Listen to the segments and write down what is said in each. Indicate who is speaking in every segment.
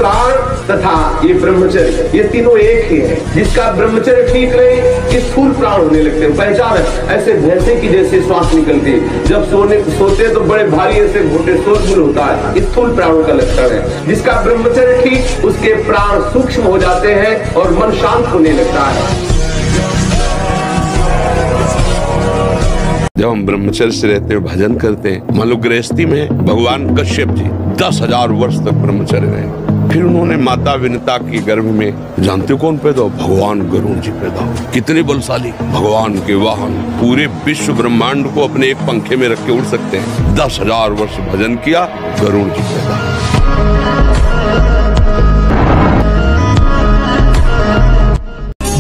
Speaker 1: प्राण तथा ये ब्रह्मचर्य, ये तीनों एक ही है। जिसका ब्रह्मचर्य ठीक रहे, ये स्थूल प्राण होने लगते हैं। पहचान है ऐसे भैंसे की जैसे श्वास निकलती है, जब सोते तो बड़े भारी ऐसे घोटे शोरगुल होता है, स्थूल प्राणों का लक्षण है। जिसका ब्रह्मचर्य ठीक, उसके प्राण सूक्ष्म हो जाते हैं और मन शांत होने लगता है।
Speaker 2: जब हम ब्रह्मचर्य से रहते हैं, भजन करते हैं, मान लो गृहस्थी में भगवान कश्यप जी 10,000 वर्ष तक ब्रह्मचर्य रहे, फिर उन्होंने माता विनता के गर्भ में जानते हो कौन पैदा हो? भगवान गरुण जी पैदा हो। कितने बलशाली, भगवान के वाहन, पूरे विश्व ब्रह्मांड को अपने एक पंखे में रख के उड़ सकते हैं। 10,000 वर्ष भजन किया, गरुण जी पैदा।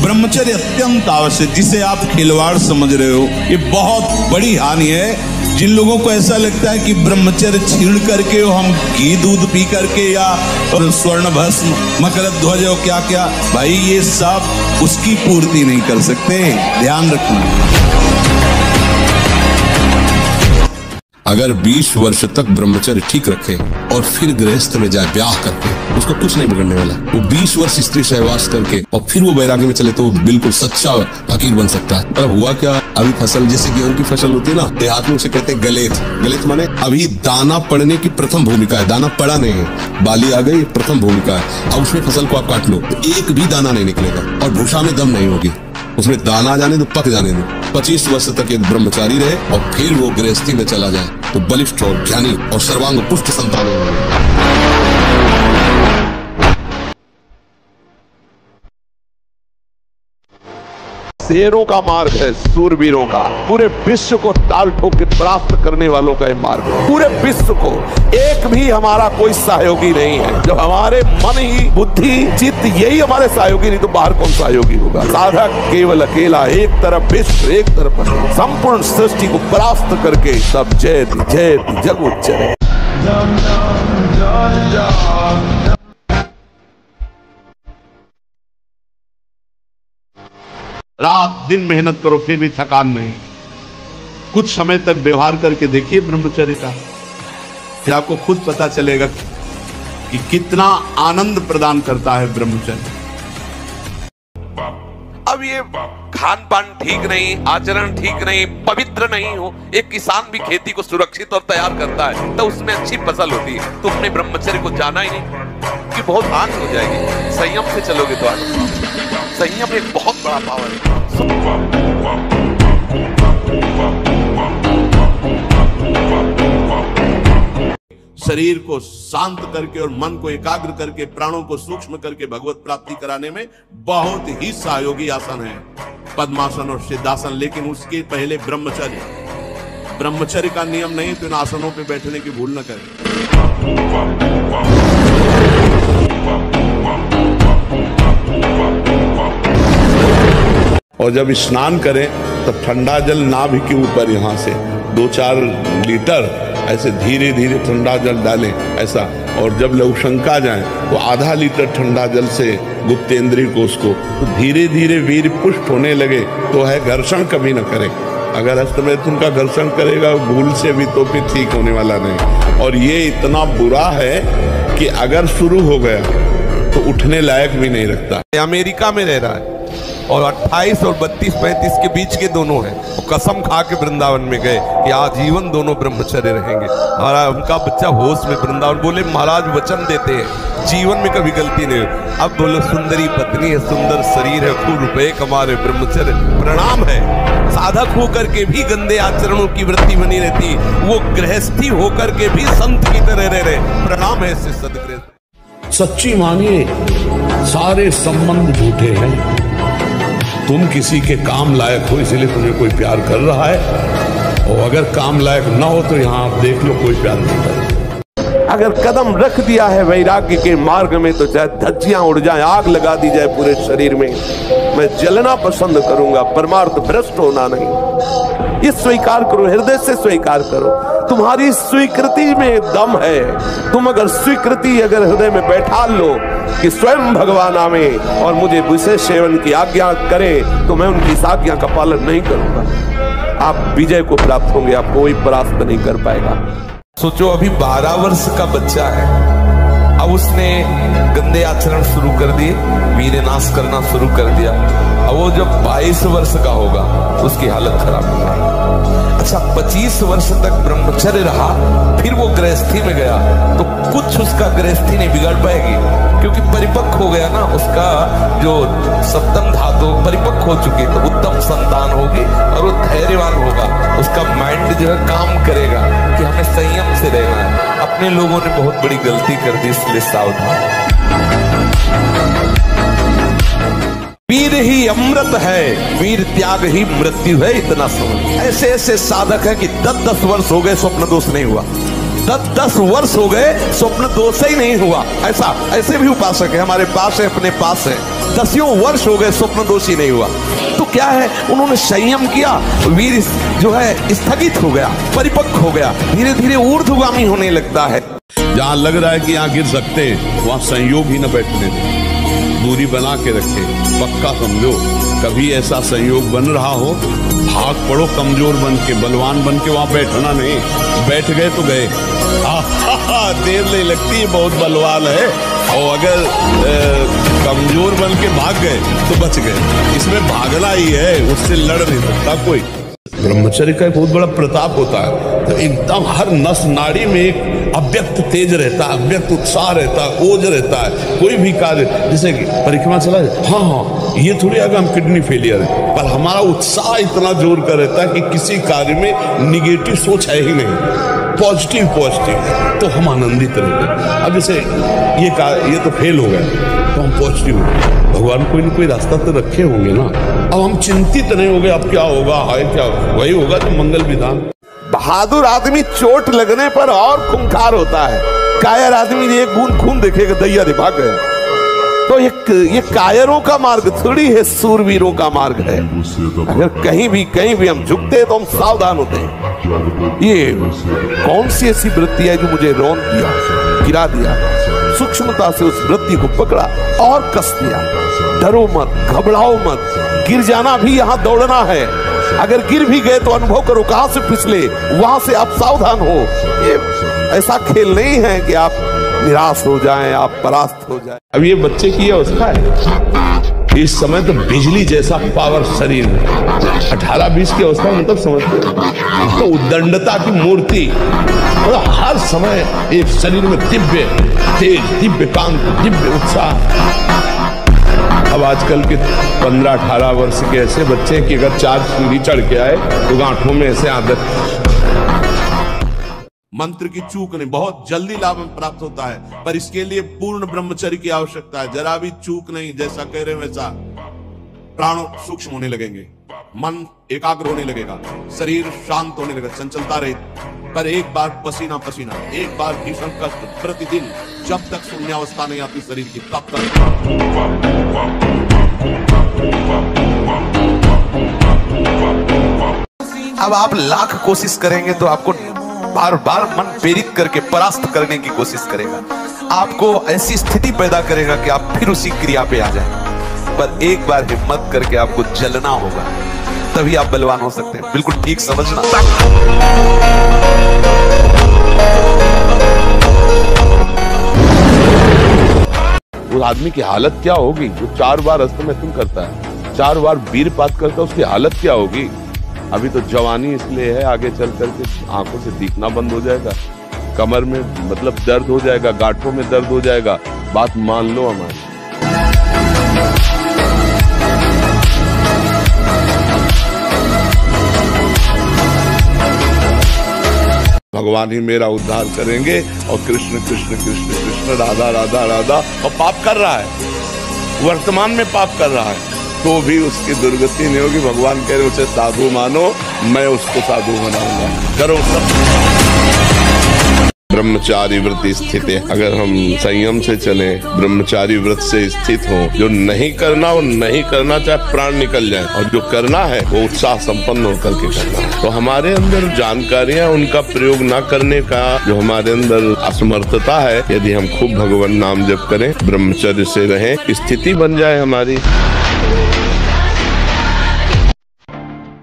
Speaker 3: ब्रह्मचर्य अत्यंत आवश्यक, जिसे आप खिलवाड़ समझ रहे हो, ये बहुत बड़ी हानि है। जिन लोगों को ऐसा लगता है कि ब्रह्मचर्य छीण करके हम घी दूध पी करके या स्वर्ण भस्म मकर ध्वज और क्या क्या, भाई ये सब उसकी पूर्ति नहीं कर सकते, ध्यान रखना।
Speaker 4: अगर 20 वर्ष तक ब्रह्मचर्य ठीक रखे और फिर गृहस्थ में जाए ब्याह करके, उसको कुछ नहीं बिगड़ने वाला। वो 20 वर्ष स्त्री सहवास करके और फिर वो वैराग्य में चले तो वो बिल्कुल सच्चा फकीर बन सकता है। पर हुआ क्या, अभी फसल जैसे गेहूं की फसल होती है ना, देहात में उसे कहते हैं गलेत। गलेत माने अभी दाना पड़ने की प्रथम भूमिका है, दाना पड़ा नहीं है, बाली आ गई, प्रथम भूमिका है। अब उसमें फसल को आप काट लो तो एक भी दाना नहीं निकलेगा और भूषा में दम नहीं होगी। उसमें दाना जाने दो, पक जाने दो। 25 वर्ष तक एक ब्रह्मचारी रहे और फिर वो गृहस्थी में चला जाए तो बलिष्ठ और ज्ञानी और सर्वांग पुष्ट संतान होंगे।
Speaker 2: शेरों का मार्ग है, सूरवीरों का, पूरे विश्व को ताल ठोक के परास्त करने वालों का मार्ग है। पूरे विश्व को एक भी हमारा कोई सहयोगी नहीं है। जब हमारे मन ही, बुद्धि, चित्त यही हमारे सहयोगी नहीं तो बाहर कौन सहयोगी होगा। साधक केवल अकेला, एक तरफ विश्व, एक तरफ संपूर्ण सृष्टि को परास्त करके सब जयति जयति जग उच्चरे। रात दिन मेहनत करो फिर भी थकान नहीं। कुछ समय तक व्यवहार करके देखिए ब्रह्मचर्य का, फिर आपको खुद पता चलेगा कि कितना आनंद प्रदान करता है ब्रह्मचर्य। अब ये खान पान ठीक नहीं, आचरण ठीक नहीं, पवित्र नहीं हो, एक किसान भी खेती को सुरक्षित और तैयार करता है तो उसमें अच्छी फसल होती है। तो अपने ब्रह्मचर्य को जाना ही नहीं कि बहुत हानि हो जाएगी। संयम से चलोगे तो आगे, संयम एक बहुत बड़ा पावर है। शरीर को शांत करके और मन को एकाग्र करके, प्राणों को सूक्ष्म करके भगवत प्राप्ति कराने में बहुत ही सहयोगी आसन है पद्मासन और सिद्धासन। लेकिन उसके पहले ब्रह्मचर्य, ब्रह्मचर्य का नियम नहीं तो इन आसनों पे बैठने की भूल न करें। और जब स्नान करें तब ठंडा जल नाभि के ऊपर यहाँ से 2-4 लीटर ऐसे धीरे धीरे ठंडा जल डालें ऐसा। और जब लघुशंका जाए तो आधा लीटर ठंडा जल से गुप्तेंद्रिय कोश को तो धीरे धीरे वीर पुष्ट होने लगे तो है घर्षण कभी न करें। अगर हस्तमैथुन का घर्षण करेगा भूल से भी तो फिर ठीक होने वाला नहीं। और ये इतना बुरा है कि अगर शुरू हो गया तो उठने लायक भी नहीं रखता। अमेरिका में रह रहा है और 28 और 32-35 के बीच के दोनों हैं। वो कसम खा के वृंदावन में गए कि आजीवन दोनों ब्रह्मचर्य रहेंगे। और उनका बच्चा होश में वृंदावन बोले महाराज वचन देते हैं जीवन में कभी गलती नहीं हो। अब बोलो सुंदरी पत्नी है, सुंदर शरीर है, खूब रुपए कमा रहे, ब्रह्मचर्य प्रणाम है। साधक होकर के भी गंदे आचरणों की वृत्ति बनी रहती, वो गृहस्थी होकर के भी संत की तरह रह रहे, प्रणाम है इससे सदगृह।
Speaker 5: सच्ची मानिए सारे संबंध झूठे हैं। तुम किसी के काम लायक हो इसलिए तुम्हें कोई प्यार कर रहा है, और अगर काम लायक ना हो तो यहाँ आप देख लो कोई प्यार नहीं कर रहा।
Speaker 2: अगर कदम रख दिया है वैराग्य के मार्ग में तो चाहे धज्जियां उड़ जाए, आग लगा दी जाए पूरे शरीर में, मैं जलना पसंद करूंगा, परमार्थ भ्रष्ट होना नहीं। ये स्वीकार करो, हृदय से स्वीकार करो। तुम्हारी स्वीकृति में दम है। तुम अगर स्वीकृति अगर हृदय में बैठा लो कि स्वयं भगवान आवे और मुझे विशेष सेवन की आज्ञा करें तो मैं उनकी इस आज्ञा का पालन नहीं करूंगा, आप विजय को प्राप्त होंगे, आप कोई परास्त नहीं कर पाएगा। सोचो अभी 12 वर्ष का बच्चा है,
Speaker 6: अब उसने गंदे आचरण शुरू कर दिए, वीरनाश करना शुरू कर दिया। अब वो जब 22 वर्ष का होगा उसकी हालत खराब हो जाएगी। अच्छा, 25 वर्ष तक ब्रह्मचर्य रहा, फिर वो गृहस्थी में गया तो कुछ उसका गृहस्थी नहीं बिगड़ पाएगी, क्योंकि परिपक्व हो गया ना, उसका जो सप्तम धातु परिपक्व हो चुकी, तो उत्तम संतान होगी और वो धैर्यवान होगा। उसका माइंड जो है काम करेगा कि हमें संयम से रहना है। अपने लोगों ने बहुत बड़ी गलती कर दी, इसलिए सावधान। वीर ही अमृत है, वीर त्याग ही मृत्यु है, इतना समझ। ऐसे ऐसे साधक है कि 10-10 वर्ष हो गए स्वप्न दोष नहीं हुआ, 10-10 वर्ष हो गए स्वप्न दोष ही नहीं हुआ। ऐसे भी उपासक है हमारे पास है, अपने पास है, 10 वर्ष हो गए स्वप्न दोष ही नहीं हुआ। तो क्या है, उन्होंने संयम किया, वीर जो है स्थगित हो गया, परिपक्व हो गया, धीरे धीरे ऊर्ध्वगामी होने लगता है।
Speaker 2: जहां लग रहा है कि यहाँ गिर सकते हैं वहां संयोग ही न बैठने दें, दूरी बना के रखे। पक्का समझो, कभी ऐसा संयोग बन रहा हो, भाग पड़ो कमजोर बन के, बलवान बन के, वहां बैठना नहीं। बैठ गए तो गए, देर नहीं लगती, बहुत बलवान है। और अगर कमजोर बन के भाग गए तो बच गए। इसमें भागना ही है, उससे लड़ नहीं सकता कोई। ब्रह्मचर्य का एक बहुत बड़ा प्रताप होता है, तो एकदम हर नस नाड़ी में एक अव्यक्त तेज रहता है, अव्यक्त उत्साह रहता है, ओज रहता है। कोई भी कार्य, जैसे परिक्रमा चला जाए, हाँ ये थोड़ी अगर हम किडनी फेलियर है, पर हमारा उत्साह इतना जोर का रहता है कि किसी कार्य में निगेटिव सोच है ही नहीं, पॉजिटिव तो हम आनंदित रहते। अब जैसे ये तो फेल हो गया तो हम पॉजिटिव हो गए, भगवान कोई ना कोई रास्ता तो रखे होंगे ना। अब हम चिंतित नहीं हो गए अब क्या होगा, हाय क्या वही होगा तो मंगल विधान।
Speaker 6: बहादुर आदमी चोट लगने पर और खूंखार होता है, कायर आदमी एक बूंद खून देखेगा दैया रे भाग गया। तो ये कायरों का मार्ग थोड़ी है, सूरवीरों का मार्ग है। अगर कहीं भी हम झुकते हैं तो हम सावधान होते हैं। ये कौन सी ऐसी वृत्ति है जो मुझे रौंद दिया, गिरा दिया? सूक्ष्मता से उस वृत्ति को पकड़ा और कस दिया। डरो मत, घबराओ मत, गिर जाना भी यहाँ दौड़ना है। अगर गिर भी गए तो अनुभव करो कहां से फिसले, वहां से आप सावधान हो। ये ऐसा खेल नहीं है कि आप निराश हो जाएं, आप परास्त हो जाएं।
Speaker 2: अब ये बच्चे की अवस्था है, इस समय तो बिजली जैसा पावर शरीर में, 18-20 की अवस्था मतलब समझते हो, तो उद्दंडता की मूर्ति, मतलब हर समय एक शरीर में दिव्य तेज, दिव्य कांति, दिव्य उत्साह। अब आजकल के 15-18 वर्ष के ऐसे बच्चे कि अगर 4 सीढ़ी चढ़ के आए तो गांठों में ऐसे आदत।
Speaker 3: मंत्र की चूक नहीं, बहुत जल्दी लाभ प्राप्त होता है, पर इसके लिए पूर्ण ब्रह्मचर्य की आवश्यकता है। जरा भी चूक नहीं, जैसा कह रहे वैसा प्राण सूक्ष्म होने लगेंगे, मन एकाग्र होने लगेगा, शरीर शांत होने लगेगा, चंचलता रहित। पर एक बार पसीना, एक बार भीषण कष्ट प्रतिदिन, जब तक शून्यावस्था नहीं आती शरीर की, तब तक।
Speaker 6: अब आप लाख कोशिश करेंगे तो आपको बार बार मन प्रेरित करके परास्त करने की कोशिश करेगा, आपको ऐसी स्थिति पैदा करेगा कि आप फिर उसी क्रिया पे आ जाए। पर एक बार हिम्मत करके आपको जलना होगा, तभी आप बलवान हो सकते हैं। बिल्कुल ठीक समझना।
Speaker 2: उस आदमी की हालत क्या होगी जो 4 बार अस्तमैथुन करता है, 4 बार वीरपात करता है, उसकी हालत क्या होगी? अभी तो जवानी इसलिए है, आगे चल करके आंखों से दिखना बंद हो जाएगा, कमर में मतलब दर्द हो जाएगा, गांठों में दर्द हो जाएगा। बात मान लो हमारी। भगवान ही मेरा उद्धार करेंगे, और कृष्ण कृष्ण कृष्ण कृष्ण राधा राधा राधा, और पाप कर रहा है, वर्तमान में पाप कर रहा है, तो भी उसकी दुर्गति नहीं होगी। भगवान कह रहे उसे साधु मानो, मैं उसको साधु बनाऊंगा। करो सब। ब्रह्मचारी व्रत स्थित है, अगर हम संयम से चले, ब्रह्मचारी व्रत से स्थित हो, जो नहीं करना वो नहीं करना, चाहे प्राण निकल जाए, और जो करना है वो उत्साह संपन्न होकर के करना है। तो हमारे अंदर जानकारियां, उनका प्रयोग न करने का जो हमारे अंदर असमर्थता है, यदि हम खूब भगवान नाम जप करें, ब्रह्मचर्य से रहें, स्थिति बन जाए हमारी।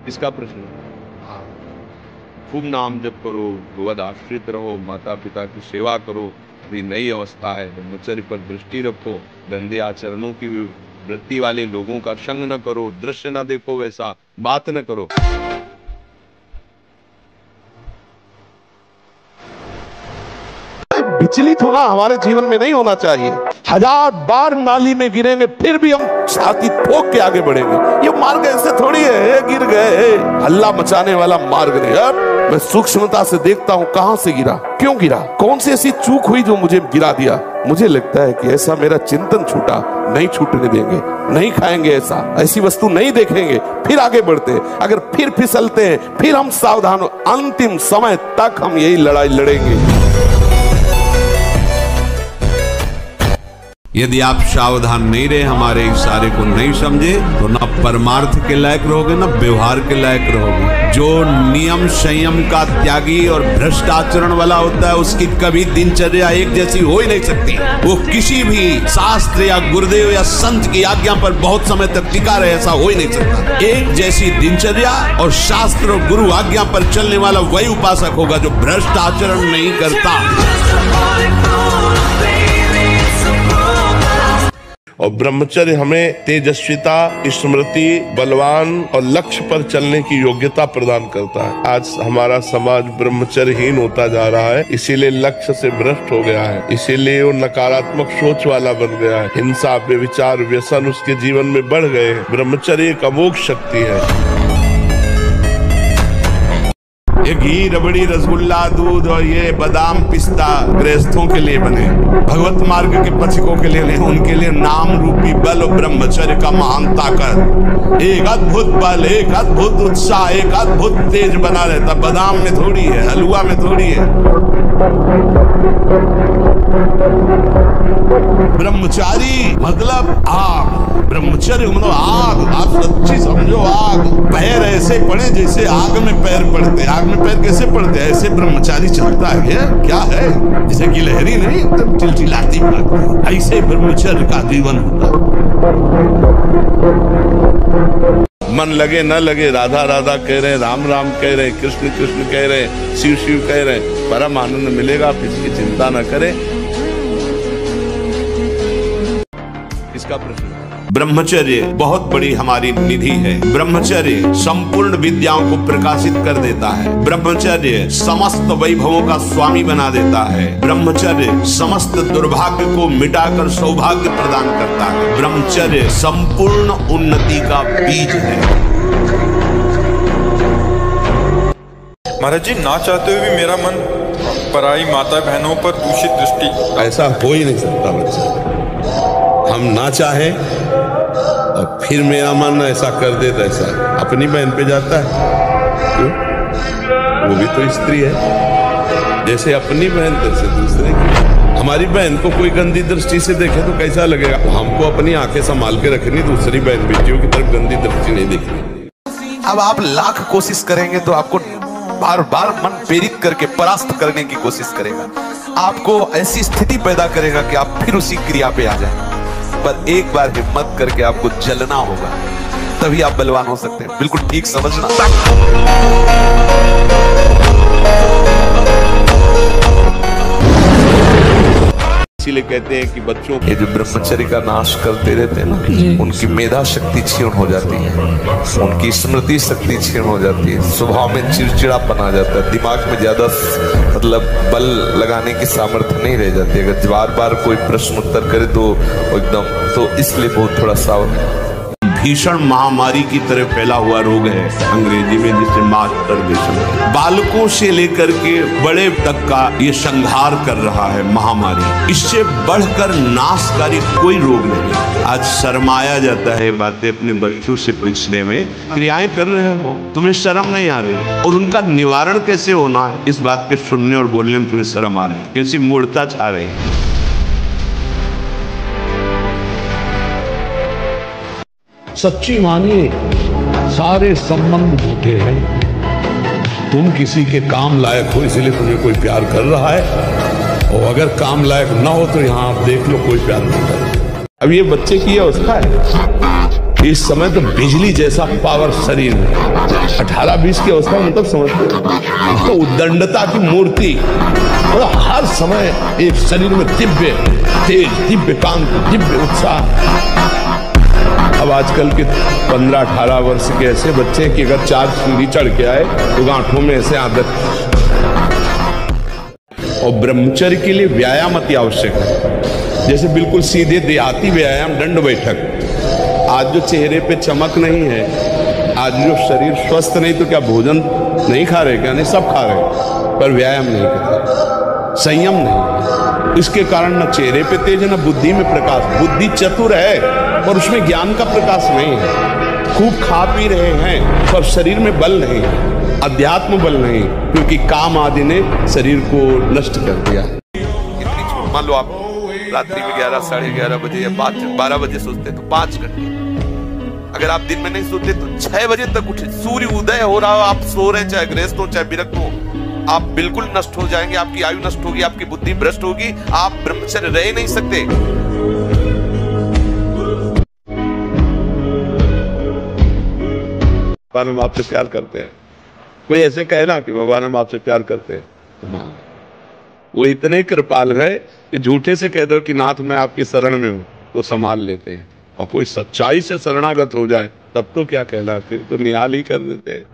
Speaker 2: इसका प्रश्न, खूब नाम जप करो, भगवद आश्रित रहो, माता पिता की सेवा करो, अभी नई अवस्था है, ब्रह्मचर्य पर दृष्टि रखो, गंदे आचरणों की वृत्ति वाले लोगों का संग न करो, दृश्य न देखो, वैसा बात न करो।
Speaker 6: विचलित होना हमारे जीवन में नहीं होना चाहिए। 1000 बार नाली में गिरेंगे फिर भी हम छाती ठोक के आगे बढ़ेंगे। ये मार्ग ऐसे थोड़ी है गिर गए, हल्ला मचाने वाला मार्ग नहीं है। मैं सूक्ष्मता से देखता हूँ कहां से गिरा, क्यों गिरा, कौन सी ऐसी चूक हुई जो मुझे गिरा दिया। मुझे लगता है कि ऐसा मेरा चिंतन छूटा, नहीं छूटने देंगे, नहीं खाएंगे ऐसा, ऐसी वस्तु नहीं देखेंगे, फिर आगे बढ़ते हैं। अगर फिर फिसलते हैं फिर हम सावधान हो, अंतिम समय तक हम यही लड़ाई लड़ेंगे।
Speaker 2: यदि आप सावधान नहीं रहे, हमारे इशारे को नहीं समझे, तो ना परमार्थ के लायक रहोगे ना व्यवहार के लायक रहोगे। जो नियम संयम का त्यागी और भ्रष्ट आचरण वाला होता है, उसकी कभी दिनचर्या एक जैसी हो ही नहीं सकती। वो किसी भी शास्त्र या गुरुदेव या संत की आज्ञा पर बहुत समय तक टिका रहे, ऐसा हो ही नहीं सकता। एक जैसी दिनचर्या और शास्त्र और गुरु आज्ञा पर चलने वाला वही उपासक होगा जो भ्रष्ट आचरण नहीं करता। और ब्रह्मचर्य हमें तेजस्विता, स्मृति, बलवान और लक्ष्य पर चलने की योग्यता प्रदान करता है। आज हमारा समाज ब्रह्मचर्यहीन होता जा रहा है, इसीलिए लक्ष्य से भ्रष्ट हो गया है, इसीलिए वो नकारात्मक सोच वाला बन गया है। हिंसा, व्यभिचार, व्यसन उसके जीवन में बढ़ गए हैं। ब्रह्मचर्य एक अमोघ शक्ति है। ये घी, रबड़ी, रसगुल्ला, दूध और ये बादाम, पिस्ता गृहस्थों के लिए बने, भगवत मार्ग के पथिकों के लिए नहीं। उनके लिए नाम रूपी बल और ब्रह्मचर्य का महान ताकत, एक अद्भुत बल, एक अद्भुत उत्साह, एक अद्भुत तेज बना रहता। बादाम में थोड़ी है, हलवा में थोड़ी है। ब्रह्मचारी मतलब आग, ब्रह्मचर्य मतलब आग। आप सच्ची समझो, आग। पैर ऐसे पड़े जैसे आग में पैर पड़ते। आग में पैर कैसे पड़ते हैं? ऐसे ब्रह्मचारी चलता है। क्या है? जैसे गिलहरी नहीं एकदम चिलचिलाती पड़ती, ऐसे ब्रह्मचर्य का जीवन होता है। मन लगे न लगे, राधा राधा कह रहे, राम राम कह रहे, कृष्ण कृष्ण कह रहे, शिव शिव कह रहे, परम आनंद मिलेगा। आप इसकी चिंता न करें। इसका प्रश्न, ब्रह्मचर्य बहुत बड़ी हमारी निधि है। ब्रह्मचर्य संपूर्ण विद्याओं को प्रकाशित कर देता है। ब्रह्मचर्य समस्त वैभवों का स्वामी बना देता है। ब्रह्मचर्य समस्त दुर्भाग्य को मिटाकर सौभाग्य प्रदान करता है। ब्रह्मचर्य संपूर्ण उन्नति का बीज है।
Speaker 7: महाराज जी, ना चाहते हुए भी मेरा मन पराई माता बहनों पर दूषित दृष्टि।
Speaker 2: ऐसा हो ही नहीं सकता बच्चा। हम ना चाहे और फिर मेरा मन ऐसा कर दे, तो ऐसा अपनी बहन पे जाता है। क्यों? वो भी तो स्त्री है, जैसे अपनी बहन तैसे दूसरे की। हमारी बहन को कोई गंदी दृष्टि से देखे तो कैसा लगेगा? हमको अपनी आंखें संभाल के रखनी, दूसरी बहन बेटियों की तरफ गंदी दृष्टि नहीं देखनी।
Speaker 6: अब आप लाख कोशिश करेंगे तो आपको बार बार मन प्रेरित करके परास्त करने की कोशिश करेगा, आपको ऐसी स्थिति पैदा करेगा कि आप फिर उसी क्रिया पे आ जाए। पर एक बार हिम्मत करके आपको जलना होगा, तभी आप बलवान हो सकते हैं। बिल्कुल ठीक समझना।
Speaker 2: इसीलिए कहते हैं कि बच्चों
Speaker 6: ये जो ब्रह्मचर्य का नाश करते रहते हैं ना, उनकी मेधा शक्ति क्षीण हो जाती है, उनकी स्मृति शक्ति क्षीण हो जाती है, स्वभाव में चिड़चिड़ापन आ जाता है, दिमाग में ज्यादा मतलब बल लगाने की सामर्थ्य नहीं रह जाती। अगर बार बार कोई प्रश्न उत्तर करे तो एकदम, तो इसलिए बहुत थोड़ा सावधान।
Speaker 2: भीषण महामारी की तरह फैला हुआ रोग है अंग्रेजी में, जिसे मास्टरबेशन। बालकों से लेकर के बड़े तक का ये संहार कर रहा है महामारी। इससे बढ़कर नाशकारी कोई रोग नहीं। आज शर्माया जाता है बातें अपने बच्चों से पूछने में। क्रियाएं कर रहे हो, तुम्हें शर्म नहीं आ रही? और उनका निवारण कैसे होना है, इस बात के सुनने और बोलने में तुम्हें शर्म आ रही है? कैसी मूर्खता छा रही है।
Speaker 5: सच्ची मानिए, सारे संबंध झूठे हैं। तुम किसी के काम लायक हो इसलिए तुम्हें कोई प्यार कर रहा है, और अगर काम लायक ना हो तो यहाँ आप देख लो कोई प्यार नहीं कर रहा।
Speaker 2: अब ये बच्चे की अवस्था है। इस समय तो बिजली जैसा पावर शरीर में, 18-20 की अवस्था में, मतलब समझते तो उद्दंडता की मूर्ति, मतलब हर समय एक शरीर में दिव्य तेज, दिव्य कांति, दिव्य उत्साह। अब आजकल के 15-18 वर्ष के ऐसे बच्चे हैं कि अगर 4 सीढ़ी चढ़ के आए तो गांठों में ऐसे आदत। और ब्रह्मचर्य के लिए व्यायाम अति आवश्यक है। जैसे बिल्कुल सीधे देहाती व्यायाम दंड बैठक। आज जो चेहरे पे चमक नहीं है, आज जो शरीर स्वस्थ नहीं, तो क्या भोजन नहीं खा रहे क्या? नहीं, सब खा रहे, पर व्यायाम नहीं कर रहे, संयम नहीं। इसके कारण न चेहरे पे तेज है, न बुद्धि में प्रकाश। बुद्धि चतुर है और उसमें ज्ञान का प्रकाश नहीं है। खूब खा पी रहे हैं पर शरीर में बल नहीं, अध्यात्म बल नहीं, क्योंकि काम आदि ने शरीर को नष्ट कर दिया।
Speaker 6: मान लो आप रात्रि में 11, 11:30 बजे या 12 बजे सोते तो 5 घंटे। अगर आप दिन में नहीं सोते तो 6 बजे तक उठे। सूर्य उदय हो रहा हो, आप सो रहे, चाहे गृहस्थ हो चाहे विरक्त हो, आप बिल्कुल नष्ट हो जाएंगे। आपकी आयु नष्ट होगी, आपकी बुद्धि भ्रष्ट होगी, आप ब्रह्मचर्य रह नहीं सकते।
Speaker 2: भगवान हम आपसे प्यार करते हैं। कोई ऐसे कहे ना कि भगवान हम आपसे प्यार करते हैं, वो इतने कृपाल है कि झूठे से कह दो कि नाथ मैं आपकी शरण में हूं तो संभाल लेते हैं। और कोई सच्चाई से शरणागत हो जाए तब तो क्या कहलाते, तो निहाल ही कर देते हैं।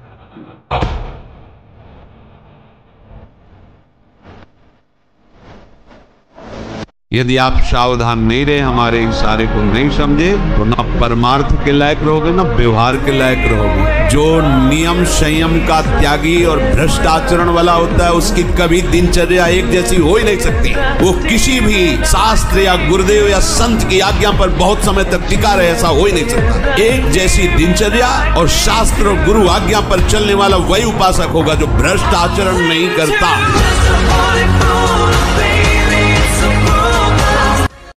Speaker 8: यदि आप सावधान नहीं रहे, हमारे इशारे को नहीं समझे, तो ना परमार्थ के लायक रहोगे, ना व्यवहार के लायक रहोगे।
Speaker 3: जो नियम संयम का त्यागी और भ्रष्ट आचरण वाला होता है, उसकी कभी दिनचर्या एक जैसी हो ही नहीं सकती। वो किसी भी शास्त्र या गुरुदेव या संत की आज्ञा पर बहुत समय तक टिका रहे, ऐसा हो ही नहीं सकता। एक जैसी दिनचर्या और शास्त्र और गुरु आज्ञा पर चलने वाला वही उपासक होगा जो भ्रष्ट आचरण नहीं करता।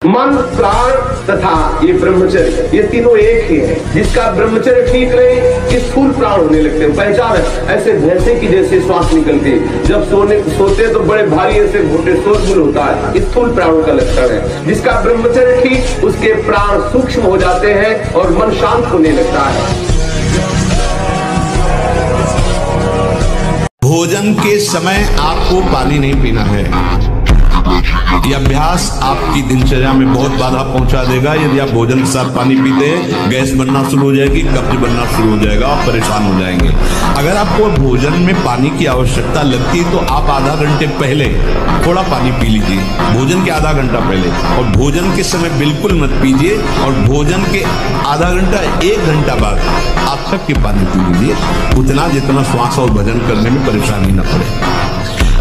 Speaker 1: मन, प्राण तथा ये ब्रह्मचर्य, ये तीनों एक ही है। जिसका ब्रह्मचर्य ठीक रहे कि स्थूल प्राण होने लगते हैं। पहचान ऐसे भैंसे की जैसे श्वास निकलती है। जब सोते तो बड़े भारी ऐसे घोटे शोरगुल होता है, स्थूल प्राणों का लक्षण है। जिसका ब्रह्मचर्य ठीक, उसके प्राण सूक्ष्म हो जाते हैं और मन शांत होने लगता है।
Speaker 3: भोजन के समय आपको पानी नहीं पीना है। यह अभ्यास आपकी दिनचर्या में बहुत बाधा पहुंचा देगा। यदि आप भोजन के साथ पानी पीते हैं, गैस बनना शुरू हो जाएगी, कब्ज बनना शुरू हो जाएगा, आप परेशान हो जाएंगे। अगर आपको भोजन में पानी की आवश्यकता लगती है तो आप आधा घंटे पहले थोड़ा पानी पी लीजिए, भोजन के आधा घंटा पहले। और भोजन के समय बिल्कुल मत पीजिए, और भोजन के आधा घंटा 1 घंटा बाद आप सबके पानी पी लीजिए, उतना जितना श्वास और भजन करने में परेशानी न पड़े।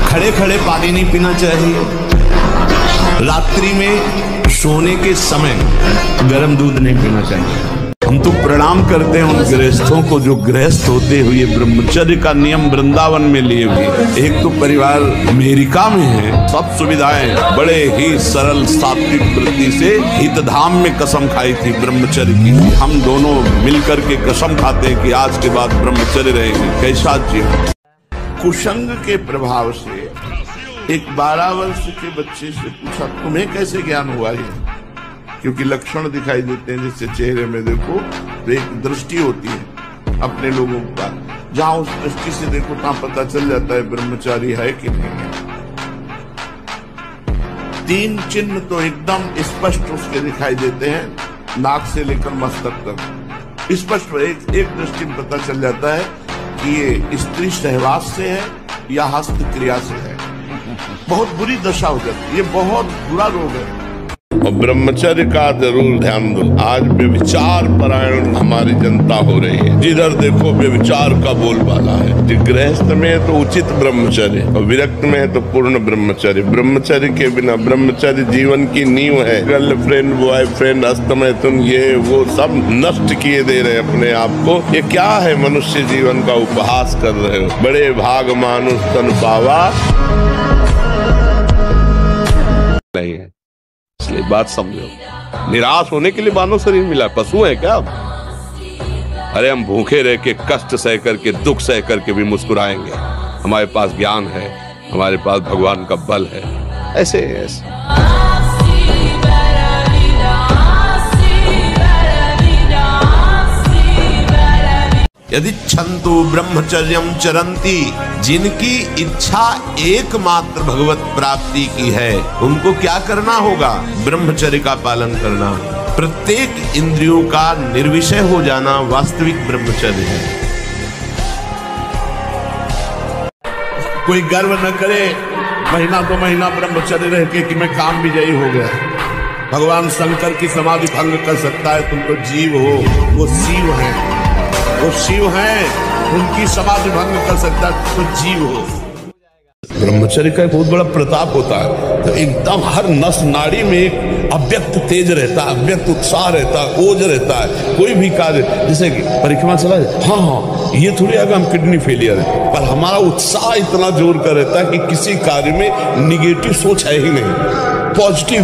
Speaker 3: खड़े खड़े पानी नहीं पीना चाहिए। रात्रि में सोने के समय गर्म दूध नहीं पीना चाहिए। हम तो प्रणाम करते हैं उन गृहस्थों को जो गृहस्थ होते हुए ब्रह्मचर्य का नियम वृंदावन में लिए हुए। एक तो परिवार अमेरिका में है, सब सुविधाएं, बड़े ही सरल सात्विक वृत्ति से हितधाम में कसम खाई थी ब्रह्मचर्य की। हम दोनों मिलकर के कसम खाते हैं कि आज के बाद ब्रह्मचर्य रहेंगे। कैसा जीवन।
Speaker 2: कुसंग के प्रभाव से एक 12 वर्ष के बच्चे से पूछा, तुम्हें कैसे ज्ञान हुआ है? क्योंकि लक्षण दिखाई देते हैं, जैसे चेहरे में देखो तो एक दृष्टि होती है अपने लोगों का, जहां उस दृष्टि से देखो तहां पता चल जाता है ब्रह्मचारी है कि नहीं है। 3 चिन्ह तो एकदम स्पष्ट उसके दिखाई देते हैं, नाक से लेकर मस्तक तक स्पष्ट एक दृष्टि में पता चल जाता है कि ये स्त्री सहवास से है या हस्त क्रिया से है। बहुत बुरी दशा हो जाती है, ये बहुत बुरा रोग है। और ब्रह्मचर्य का जरूर ध्यान दो। आज व्यभिचार परायण हमारी जनता हो रही है, जिधर देखो व्यभिचार का बोलबाला है। गृहस्थ में है तो उचित ब्रह्मचर्य, और विरक्त में है तो पूर्ण ब्रह्मचर्य। ब्रह्मचर्य के बिना, ब्रह्मचर्य जीवन की नींव है। गर्लफ्रेंड, बॉयफ्रेंड, अस्तमैथुन, ये वो सब नष्ट किए दे रहे अपने आप को। ये क्या है? मनुष्य जीवन का उपहास कर रहे हो। बड़े भाग मानुष तन पावा नहीं है, इसलिए बात समझो। निराश होने के लिए मानव शरीर मिला, पशु है क्या? अरे हम भूखे रह के, कष्ट सह करके, दुख सह करके भी मुस्कुराएंगे। हमारे पास ज्ञान है, हमारे पास भगवान का बल है। ऐसे
Speaker 6: यदि छंतु ब्रह्मचर्यम चरंती, जिनकी इच्छा एकमात्र भगवत प्राप्ति की है, उनको क्या करना होगा? ब्रह्मचर्य का पालन करना। प्रत्येक इंद्रियों का निर्विषय हो जाना वास्तविक ब्रह्मचर्य है।
Speaker 2: कोई गर्व न करे महीना 2 महीना ब्रह्मचर्य रह के कि मैं काम विजयी हो गया। भगवान शंकर की समाधि भंग कर सकता है, तुम तो जीव हो, वो शिव है, वो शिव है, उनकी समाधि भंग कर सकता है, तो जीव हो। ब्रह्मचर्य का एक बहुत बड़ा प्रताप होता है, तो एकदम हर नस नाड़ी में एक अव्यक्त तेज रहता है, अव्यक्त उत्साह रहता है, ओज रहता है। कोई भी कार्य, जैसे परिक्रमा चला जाए, हाँ ये थोड़ी आगे हम किडनी फेलियर है, पर हमारा उत्साह इतना जोर कर रहता है कि किसी कार्य में निगेटिव सोच है ही नहीं, पॉजिटिव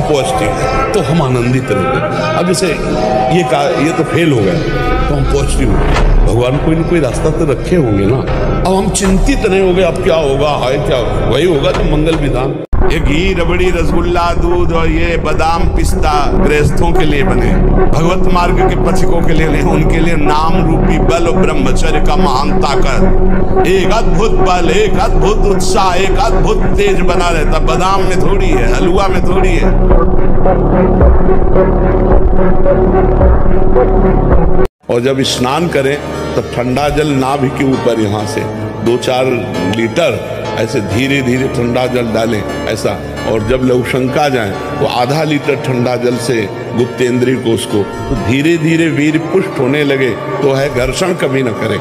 Speaker 2: तो हम आनंदित रहते। अब जैसे ये तो फेल हो गया तो हम पॉजिटिव हो, भगवान कोई न कोई रास्ता तो रखे होंगे ना। अब हम चिंतित नहीं हो गए अब क्या होगा, हाय क्या वही होगा तो मंगल विधान। ये घी, रबड़ी, रसगुल्ला, दूध और ये बादाम, पिस्ता गृहस्थों के लिए बने, भगवत मार्ग के पथिकों के लिए नहीं, उनके लिए नाम रूपी बल और ब्रह्मचर्य का महान ताकत, एक अद्भुत बल, एक अद्भुत उत्साह, एक अद्भुत तेज बना रहता। बादाम में थोड़ी है, हलवा में थोड़ी है। और जब स्नान करें तब ठंडा जल नाभि के ऊपर यहाँ से 2-4 लीटर ऐसे धीरे धीरे ठंडा जल डालें ऐसा। और जब लघुशंका जाए तो आधा लीटर ठंडा जल से गुप्तेंद्रिय कोश को, तो धीरे धीरे वीर पुष्ट होने लगे तो है घर्षण कभी न करे।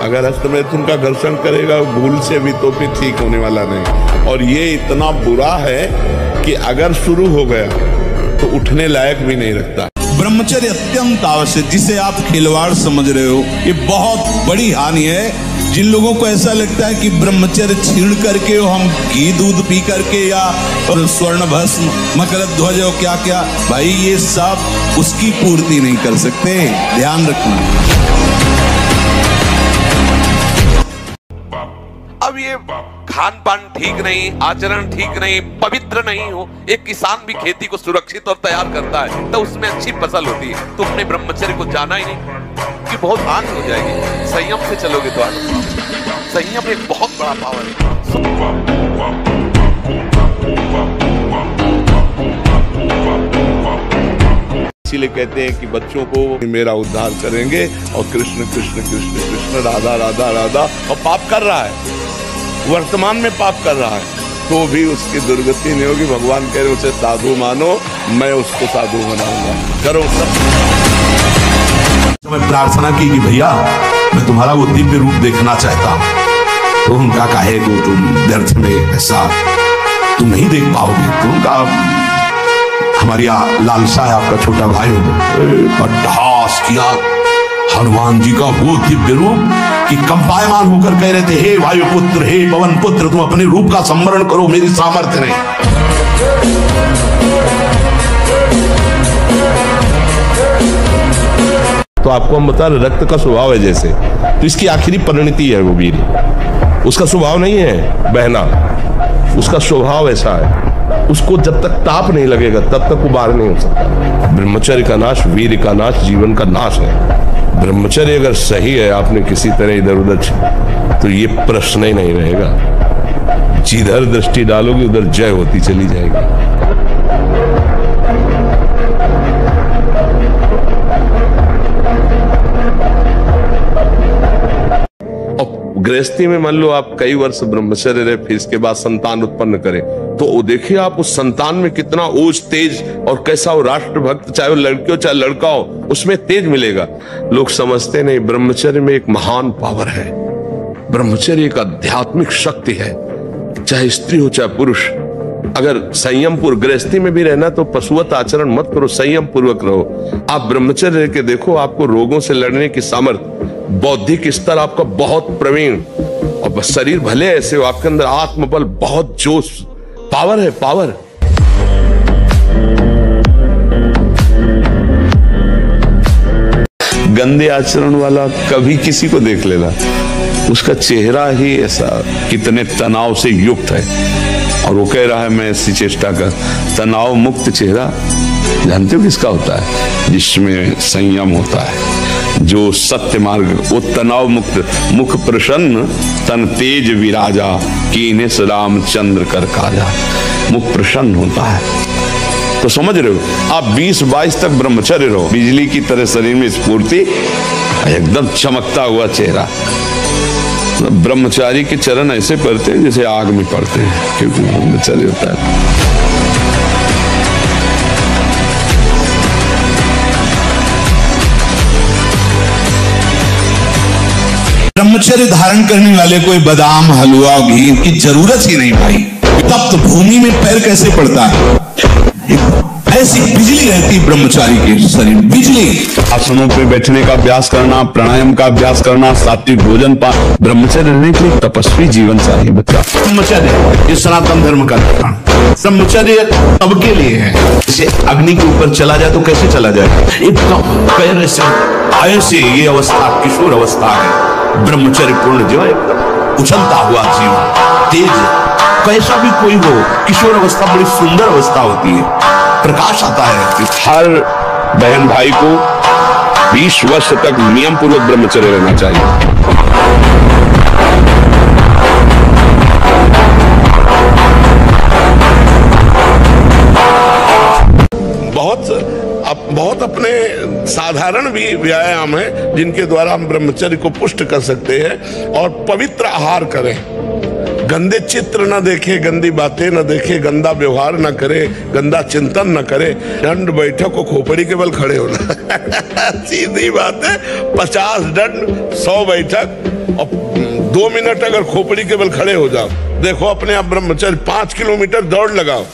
Speaker 2: अगर हस्तमैथुन का घर्षण करेगा भूल से भी तो फिर ठीक होने वाला नहीं। और ये इतना बुरा है कि अगर शुरू हो गया तो उठने लायक भी नहीं रखता।
Speaker 3: ब्रह्मचर्य अत्यंत आवश्यक, जिसे आप खिलवाड़ समझ रहे हो, ये बहुत बड़ी हानि है। जिन लोगों को ऐसा लगता है कि ब्रह्मचर्य छीण करके हम घी दूध पी करके या स्वर्ण भस्म, मकर ध्वज और क्या क्या, भाई ये सब उसकी पूर्ति नहीं कर सकते, ध्यान रखना।
Speaker 6: अब ये खान पान ठीक नहीं, आचरण ठीक नहीं, पवित्र नहीं हो, एक किसान भी खेती को सुरक्षित और तैयार करता है तो उसमें अच्छी फसल होती है। तो अपने ब्रह्मचर्य को जाना ही नहीं कि बहुत हानि हो जाएगी। संयम से चलोगे तो आगे, संयम एक बहुत बड़ा पावर है।
Speaker 2: इसीलिए कहते हैं कि बच्चों को मेरा उद्धार करेंगे, और कृष्ण कृष्ण कृष्ण कृष्ण राधा राधा राधा, और पाप कर रहा है, वर्तमान में पाप कर रहा है तो भी उसकी दुर्गति नहीं होगी। भगवान कह रहे उसे साधु मानो, मैं उसको साधु बनाऊंगा। करो सब।
Speaker 6: तो मैं प्रार्थना की कि भैया मैं तुम्हारा वो दिव्य रूप देखना चाहता हूँ। तो उनका कहे तो तुम व्यर्थ में ऐसा तुम नहीं देख पाओगे। तो उनका हमारी लालसा है, आपका छोटा भाई हो, अट्टहास किया हनुमान जी का वो दिव्य रूप कि कंपायमान होकर कह रहे थे, हे वायुपुत्र, हे पवन पुत्र, तुम अपने रूप का स्मरण करो, मेरी सामर्थ्य नहीं।
Speaker 2: तो आपको हम बता रहे रक्त का स्वभाव है जैसे, तो इसकी आखिरी परिणति है वो वीर। उसका स्वभाव नहीं है बहना, उसका स्वभाव ऐसा है, उसको जब तक ताप नहीं लगेगा तब तक वो बाहर नहीं हो सकता। ब्रह्मचर्य का नाश वीर का नाश, जीवन का नाश है। ब्रह्मचर्य अगर सही है, आपने किसी तरह इधर उधर, तो ये प्रश्न ही नहीं रहेगा। जिधर दृष्टि डालोगे उधर जय होती चली जाएगी। गृहस्थी में मान लो आप कई वर्ष ब्रह्मचर्य रहे, फिर इसके बाद संतान उत्पन्न करें, तो देखिए आप उस संतान में कितना ओज तेज और कैसा हो राष्ट्रभक्त, चाहे वो लड़की हो चाहे लड़का हो, उसमें तेज मिलेगा। लोग समझते नहीं ब्रह्मचर्य में एक महान पावर है। ब्रह्मचर्य एक आध्यात्मिक शक्ति है, चाहे स्त्री हो चाहे पुरुष। अगर संयम पूर्वक गृहस्थी में भी रहना तो पशुवत आचरण मत करो, संयम पूर्वक रहो। आप ब्रह्मचर्य रह के देखो, आपको रोगों से लड़ने की सामर्थ्य, बौद्धिक स्तर आपका बहुत प्रवीण, और शरीर भले ऐसे हो, आपके अंदर आत्मबल, बहुत जोश, पावर है, पावर। गंदे आचरण वाला कभी किसी को देख लेना, उसका चेहरा ही ऐसा कितने तनाव से युक्त है, और वो कह रहा है मैं ऐसी चेष्टा कर। तनाव मुक्त चेहरा जानते हो किसका होता है? जिसमें संयम होता है। जो सत्य मार्ग, वो तनाव मुक्त, मुख प्रसन्न, तन तेज विराजा, कीने रामचंद्र कर काजा। मुख प्रसन्न होता है। तो समझ रहे हो, आप 20-22 तक ब्रह्मचर्य रहो, बिजली की तरह शरीर में स्फूर्ति, एकदम चमकता हुआ चेहरा। ब्रह्मचारी के चरण ऐसे पड़ते हैं जैसे आग में पड़ते हैं, क्योंकि ब्रह्मचर्य होता है।
Speaker 3: ब्रह्मचर्य धारण करने वाले कोई बादाम, हलवा, घी की जरूरत ही नहीं भाई। तप्त भूमि में पैर कैसे पड़ता है? ऐसी बिजली रहती ब्रह्मचारी के शरीर, बिजली।
Speaker 2: आसनों पे बैठने का अभ्यास करना, प्राणायाम का अभ्यास करना, सात्विक भोजन पान, ब्रह्मचर्य रहने के लिए तपस्वी जीवन चाहिए बच्चा।
Speaker 6: ब्रह्मचर्य ये सनातन धर्म का लक्षण। ब्रह्मचर्य सबके लिए है। जैसे अग्नि के ऊपर चला जाए तो कैसे चला जाए? एकदम पैर ऐसे ये अवस्था किशोर अवस्था है। ब्रह्मचर्य पूर्ण जो एकदम उछलता हुआ जीवन, तेज, कैसा भी कोई हो, किशोर अवस्था बड़ी सुंदर अवस्था होती है, प्रकाश आता है।
Speaker 2: हर बहन भाई को 20 वर्ष तक नियम पूर्वक ब्रह्मचर्य रहना चाहिए। बहुत अपने साधारण भी व्यायाम है जिनके द्वारा हम ब्रह्मचर्य को पुष्ट कर सकते हैं। और पवित्र आहार करें, गंदे चित्र न देखे, गंदी बातें न देखे, गंदा व्यवहार न करे, गंदा चिंतन न करे। दंड बैठक को खोपड़ी के बल खड़े होना सीधी बात है। 50 दंड, 100 बैठक और 2 मिनट अगर खोपड़ी के बल खड़े हो जाओ, देखो अपने आप ब्रह्मचर्य। 5 किलोमीटर दौड़ लगाओ।